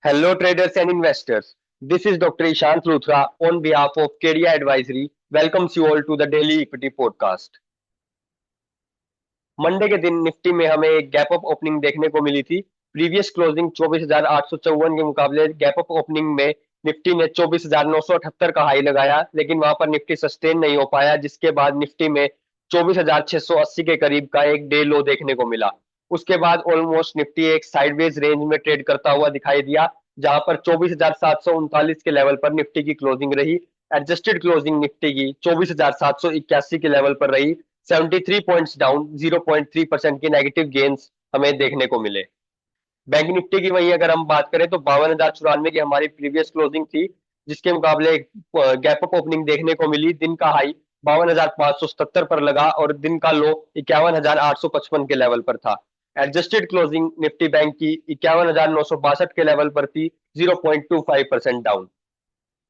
Hello, traders and investors. This is Dr. Ishant Luthra on behalf of KDI Advisory. Welcomes you all to the Daily Equity Podcast. Monday के दिन Nifty में हमें एक gap up opening देखने को मिली थी। Previous closing 24,854 के मुकाबले गैप अप ओपनिंग में निफ्टी ने 24,978 का हाई लगाया, लेकिन वहां पर निफ्टी सस्टेन नहीं हो पाया, जिसके बाद निफ्टी में 24,680 के करीब का एक डे लो देखने को मिला। उसके बाद ऑलमोस्ट निफ्टी एक साइडवेज रेंज में ट्रेड करता हुआ दिखाई दिया, जहां पर 24,739 के लेवल पर निफ्टी की क्लोजिंग रही। एडजस्टेड क्लोजिंग निफ्टी की 24,781 के लेवल पर रही। 73 पॉइंट्स डाउन, 0.3% की नेगेटिव गेन्स हमें देखने को मिले। बैंक निफ्टी की वहीं अगर हम बात करें तो 52,094 की हमारी प्रीवियस क्लोजिंग थी, जिसके मुकाबले गैप अप ओपनिंग देखने को मिली। दिन का हाई 52,577 पर लगा और दिन का लो 51,855 के लेवल पर था। एडजस्टेड क्लोजिंग निफ्टी बैंक की 51,962 के लेवल पर थी, 0.25% डाउन।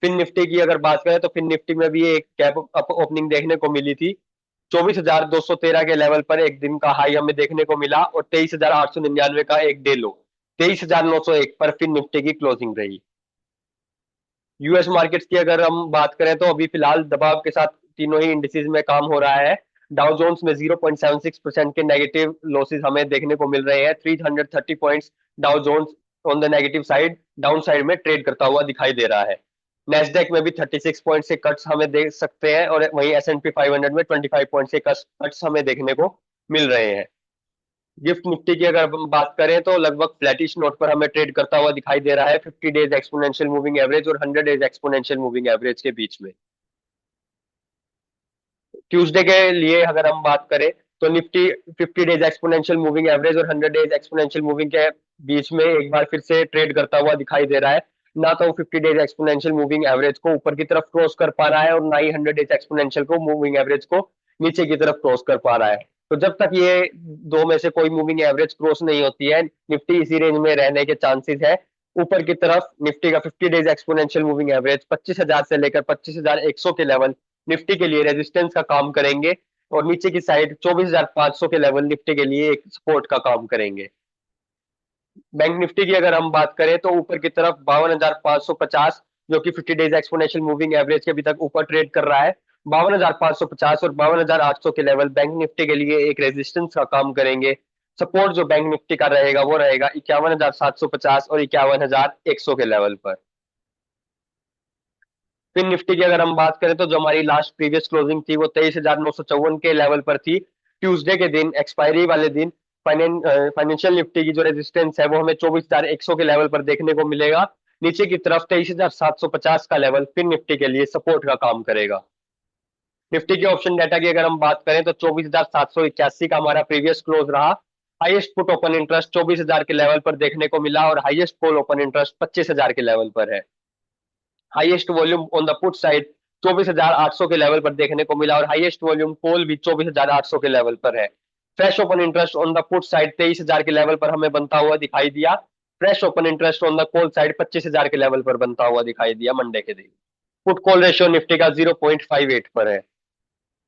फिन निफ्टी की अगर बात करें तो फिन निफ्टी में भी एक गैप अप ओपनिंग देखने को मिली थी। 24,213 के लेवल पर एक दिन का हाई हमें देखने को मिला और 23,899 का एक डे लो। 23,901 पर फिन निफ्टी की क्लोजिंग रही। यूएस मार्केट्स की अगर हम बात करें तो अभी फिलहाल दबाव के साथ तीनों ही इंडिसेस में काम हो रहा है। डाउ जोन्स में 0.76% के नेगेटिव लॉसेस हमें देखने को मिल रहे हैं। 330 points Dow Jones on the negative side, downside में ट्रेड करता हुआ दिखाई दे रहा है। नेस्डेक में भी 36 पॉइंट से कट्स हमें देख सकते हैं और वहीं एस&पी 500 में 25 पॉइंट से कट्स हमें देखने को मिल रहे हैं। गिफ्ट निफ्टी की अगर हम बात करें तो लगभग फ्लैटिश नोट पर हमें ट्रेड करता हुआ दिखाई दे रहा है, 50 डेज एक्सपोनेंशियल मूविंग एवरेज और 100 डेज एक्सपोनेंशियल मूविंग एवरेज के बीच में। ट्यूसडे के लिए अगर हम बात करें तो Nifty 50 days exponential moving average और 100 डेज एक्सपोनेंशियल मूविंग के बीच में एक बार फिर से ट्रेड करता हुआ दिखाई दे रहा है। ना तो 50 डेज एक्सपोनेंशियल मूविंग एवरेज को ऊपर की तरफ क्रॉस कर पा रहा है और ना ही 100 डेज एक्सपोनेंशियल को मूविंग एवरेज को नीचे की तरफ क्रॉस कर पा रहा है। तो जब तक ये दो में से कोई मूविंग एवरेज क्रॉस नहीं होती है, निफ्टी इसी रेंज में रहने के चांसेस है। ऊपर की तरफ निफ्टी का 50 डेज एक्सपोनेंशियल मूविंग एवरेज 25,000 से लेकर 25,100 के लेवल निफ्टी के लिए रेजिस्टेंस का काम करेंगे और नीचे की साइड 24,500 के लेवल निफ्टी के लिए एक सपोर्ट का काम करेंगे। बैंक निफ्टी की अगर हम बात करें तो ऊपर की तरफ 52,550, जो कि 50 डेज एक्सपोनेंशियल मूविंग एवरेज के अभी तक ऊपर ट्रेड कर रहा है। 52,550 और 52,800 के लेवल बैंक निफ्टी के लिए एक रेजिस्टेंस का काम करेंगे। सपोर्ट जो बैंक निफ्टी का रहेगा वो रहेगा 51,750 और 51,100 के लेवल पर। फिर निफ्टी की अगर हम बात करें तो जो हमारी लास्ट प्रीवियस क्लोजिंग थी वो 23,954 के लेवल पर थी। ट्यूसडे के दिन, एक्सपायरी वाले दिन, फाइनेंशियल निफ्टी की जो रेजिस्टेंस है वो हमें 24,100 के लेवल पर देखने को मिलेगा। नीचे की तरफ 23,750 का लेवल फिर निफ्टी के लिए सपोर्ट का काम करेगा। निफ्टी के ऑप्शन डाटा की अगर हम बात करें तो 24,781 का हमारा प्रीवियस क्लोज रहा। हाईएस्ट पुट ओपन इंटरेस्ट 24,000 के लेवल पर देखने को मिला और हाईएस्ट कॉल ओपन इंटरेस्ट 25,000 के लेवल पर है। Highest volume on the put side 24,800 के लेवल पर देखने को मिला और हाईएस्ट वॉल्यूम कॉल भी 24,800 के लेवल पर है। Fresh open interest on the put side 23,000 के लेवल पर हमें बनता हुआ दिखाई दिया। Fresh open interest on the call side 25,000 के लेवल पर बनता हुआ दिखाई दिया मंडे के दिन। पुट कॉल रेशियो निफ्टी का 0.58 पर है।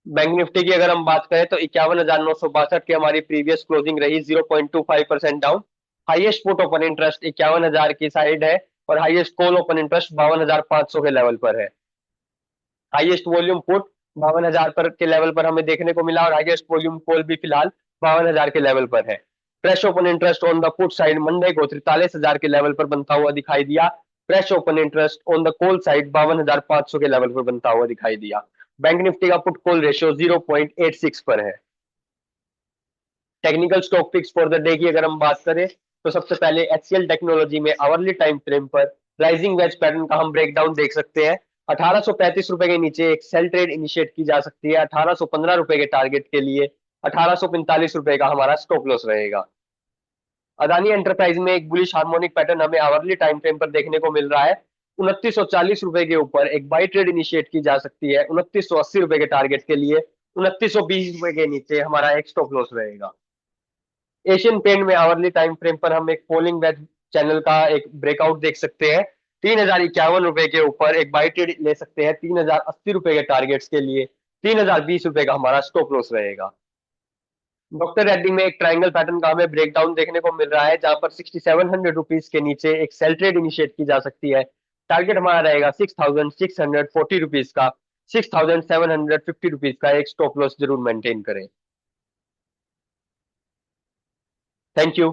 बैंक निफ्टी की अगर हम बात करें तो 51,962 की हमारी प्रीवियस क्लोजिंग रही, 0.25% down. Highest put open interest 51,000 की साइड है और हाईएस्ट कॉल ओपन इंटरेस्ट 52,500 के लेवल पर है। हाईएस्ट वॉल्यूम पुट 52,000 पर के लेवल पर हमें देखने को मिला और हाईएस्ट वॉल्यूम कॉल भी फिलहाल 52,000 के लेवल पर है। Fresh open interest on the put side Monday को 43,000 के लेवल पर बनता हुआ दिखाई दिया। Fresh open interest on the call side 52,500 के लेवल पर बनता हुआ दिखाई दिया। बैंक निफ्टी का पुट कॉल रेशियो 0.86 पर है। Technical stock picks for the day की अगर हम बात करें तो सबसे पहले एचसीएल टेक्नोलॉजी में आवरली टाइम फ्रेम पर राइजिंग वेज पैटर्न का हम ब्रेकडाउन देख सकते हैं। 1835 रुपए के नीचे एक सेल ट्रेड इनिशिएट की जा सकती है। 1815 रुपए के टारगेट के लिए 1845 रुपए का हमारा स्टॉप लॉस रहेगा। अदानी एंटरप्राइज में एक बुलिश हार्मोनिक पैटर्न हमें आवरली टाइम फ्रेम पर देखने को मिल रहा है। 2940 रुपए के ऊपर एक बाई ट्रेड इनिशिएट की जा सकती है। 2980 रुपए के टारगेट के लिए 2920 रुपए के नीचे हमारा एक स्टॉप लॉस रहेगा। एशियन पेंट में आवरली टाइम फ्रेम पर हम एक फॉलिंग वेज चैनल का एक ब्रेकआउट देख सकते हैं। 3,051 रुपए के ऊपर एक बाई ट्रेड ले सकते हैं। 3,080 रुपए के टारगेट्स के लिए 3,020 रुपए का हमारा स्टॉप लॉस रहेगा। डॉक्टर रेड्डी में एक ट्रायंगल पैटर्न का हमें ब्रेकडाउन देखने को मिल रहा है, जहां पर 6700 रुपीज के नीचे एक सेल ट्रेड इनिशिएट की जा सकती है। टारगेट हमारा रहेगा 6640 रुपीज का। 6750 रुपीज का एक स्टॉप लॉस जरूर मेंटेन करें। Thank you.